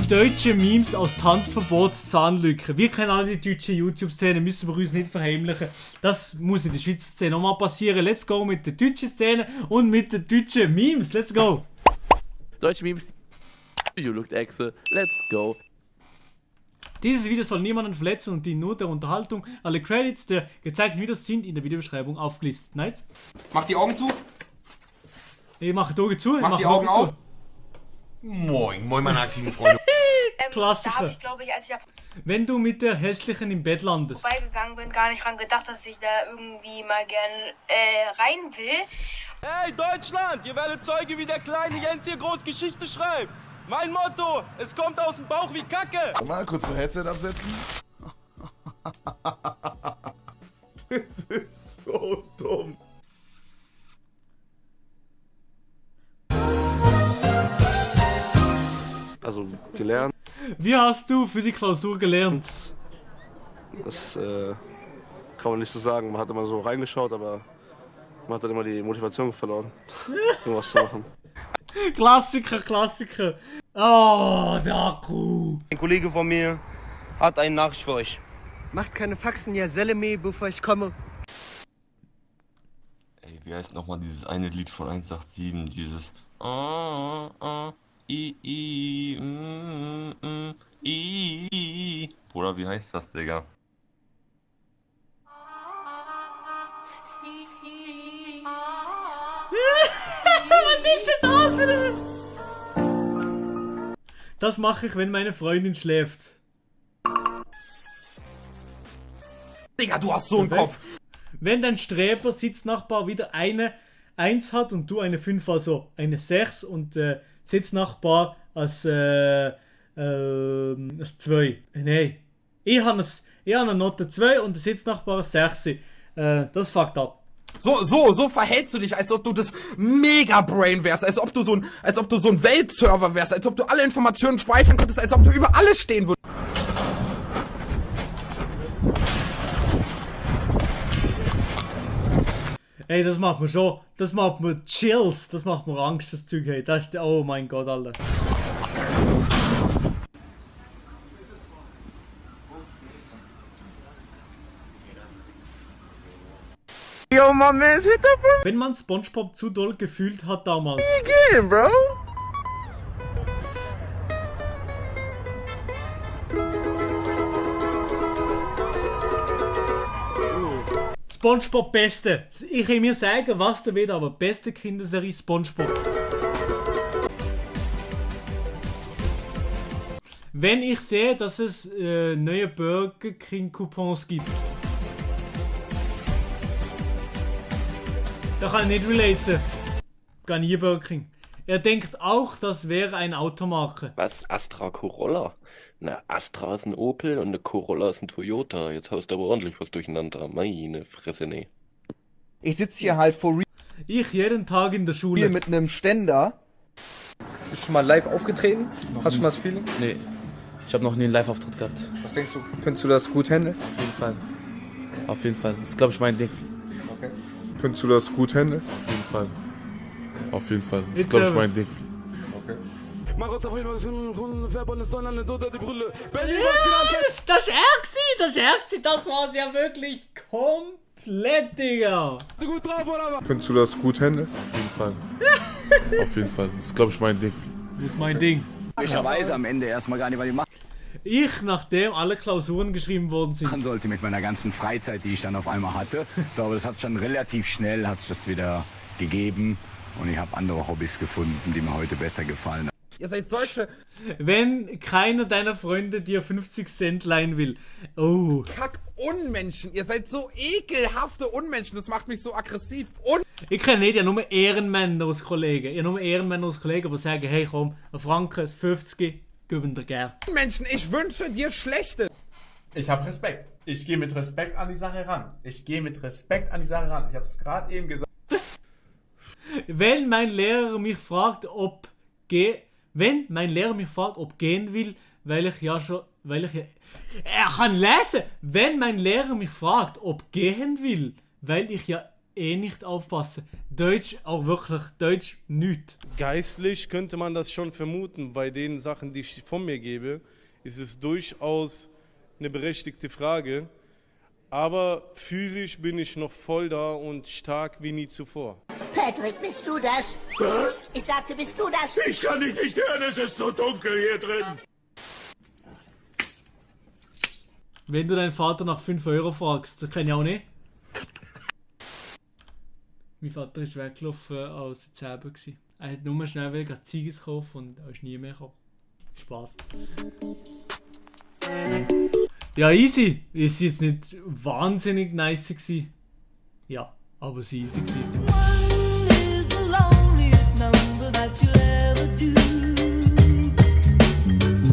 Deutsche Memes aus Tanzverbots-Zahnlücke. Wir kennen alle die deutsche YouTube-Szene, müssen wir uns nicht verheimlichen. Das muss in der Schweizer Szene nochmal passieren. Let's go mit der deutschen Szene und mit den deutschen Memes. Let's go! Deutsche Memes. You looked excellent. Let's go. Dieses Video soll niemanden verletzen und dient nur der Unterhaltung. Alle Credits der gezeigten Videos sind in der Videobeschreibung aufgelistet. Nice. Mach die Augen zu. Ich mache die Augen zu. Mach die Augen auf. Moin, meine aktiven Freunde. Klassiker. Da habe ich, glaube ich, als ich da Wenn du mit der Hässlichen im Bett landest. vorbeigegangen bin, gar nicht dran gedacht, dass ich da irgendwie mal gern rein will. Hey Deutschland, ihr werdet Zeuge, wie der kleine Jens hier groß Geschichte schreibt. Mein Motto, es kommt aus dem Bauch wie Kacke. Mal kurz mein Headset absetzen. Das ist so dumm. Also gelernt, Wie hast du für die Klausur gelernt? das kann man nicht so sagen. Man hat immer so reingeschaut, aber man hat dann immer die Motivation verloren, irgendwas zu machen. Klassiker, Klassiker. Oh, der Akku. Ein Kollege von mir hat eine Nachricht für euch. Macht keine Faxen, ja Seleme, bevor ich komme. Ey, wie heißt nochmal dieses eine Lied von 187, dieses Bruder, wie heißt das, Digga? Was ist denn das für eine... Das mache ich, wenn meine Freundin schläft. Digga, du hast so einen Kopf. Wenn dein Streber Sitznachbar wieder eine 1 hat und du eine 5, also eine 6 und Sitznachbar als 2. Nein. Ich habe eine Note 2 und der Sitznachbar als 6. Das fuckt ab. So verhältst du dich, als ob du das Mega-Brain wärst, als ob du so ein Weltserver wärst, als ob du alle Informationen speichern könntest, als ob du über alles stehen würdest. Ey, das macht mir schon, das macht mir Chills, das macht mir Angst, das Zeug, hey. Das ist, oh mein Gott, Alter. Yo, my man's hit the Wenn man SpongeBob zu doll gefühlt hat damals. game, bro. SpongeBob Beste. Ich will mir sagen, was der will, aber beste Kinderserie SpongeBob. Wenn ich sehe, dass es neue Burger King Coupons gibt, da kann ich nicht relaten. Gar nie Burger King. Er denkt auch, das wäre eine Automarke. Was? Astra Corolla? Na, Astra ist ein Opel und eine Corolla ist ein Toyota. Jetzt haust du aber ordentlich was durcheinander. Meine Fresse, nee. Ich sitze hier halt for Ich jeden Tag in der real Schule. mit einem Ständer. Bist du schon mal live aufgetreten? Hast du schon mal das Feeling? Nee, ich habe noch nie einen Live-Auftritt gehabt. Was denkst du? Könntest du das gut handeln? Auf jeden Fall. Auf jeden Fall. Das ist, glaube ich, mein Ding. Okay. Könntest du das gut handeln? Auf jeden Fall. Auf jeden Fall. Das ist, glaube ich, mein Ding. Okay. Mach uns auf jeden Fall Verband ist dann eine Dota die Brille. Das ist er, das war's ja wirklich komplett, Digga. Gut drauf, oder? Könntest du das gut handeln? Auf jeden Fall. Auf jeden Fall. Das ist, glaube ich, mein Ding. Das ist mein Ding. Ich weiß am Ende erstmal gar nicht, was ich machen Ich, nachdem alle Klausuren geschrieben worden sind. sollte mit meiner ganzen Freizeit, die ich dann auf einmal hatte. So, aber das hat schon relativ schnell, hat sich das wieder gegeben. Und ich habe andere Hobbys gefunden, die mir heute besser gefallen. Ihr seid solche Wenn keiner deiner Freunde dir 50 Cent leihen will. Oh. Kack-Unmenschen. Ihr seid so ekelhafte Unmenschen. Das macht mich so aggressiv. Ich kenne nicht ja nur Ehrenmänner aus Kollegen. Ich nur Ehrenmänner aus Kollegen, die sagen, hey komm, ein Franken, ein 50, geben dir gern. Unmenschen, ich wünsche dir Schlechtes. Ich habe Respekt. Ich gehe mit Respekt an die Sache ran. Ich habe es gerade eben gesagt. Wenn mein Lehrer mich fragt, ob gehen will, weil ich ja... Er kann lesen! Wenn mein Lehrer mich fragt, ob gehen will, weil ich ja eh nicht aufpassen. Deutsch, auch wirklich, Deutsch nicht. Geistlich könnte man das schon vermuten. Bei den Sachen, die ich von mir gebe, ist es durchaus eine berechtigte Frage. Aber physisch bin ich noch voll da und stark wie nie zuvor. Patrick, bist du das? Was? Ich sagte, bist du das? Ich kann dich nicht hören, es ist so dunkel hier drin. Wenn du deinen Vater nach 5 Euro fragst, das kann ich auch nicht. Mein Vater ist weggelaufen, als er 10 war. Er hat nur schnell Ziggis kaufen und er ist nie mehr gekommen. Spaß. Ja, easy. Ist jetzt nicht wahnsinnig nice gewesen. Ja, aber es war easy gewesen.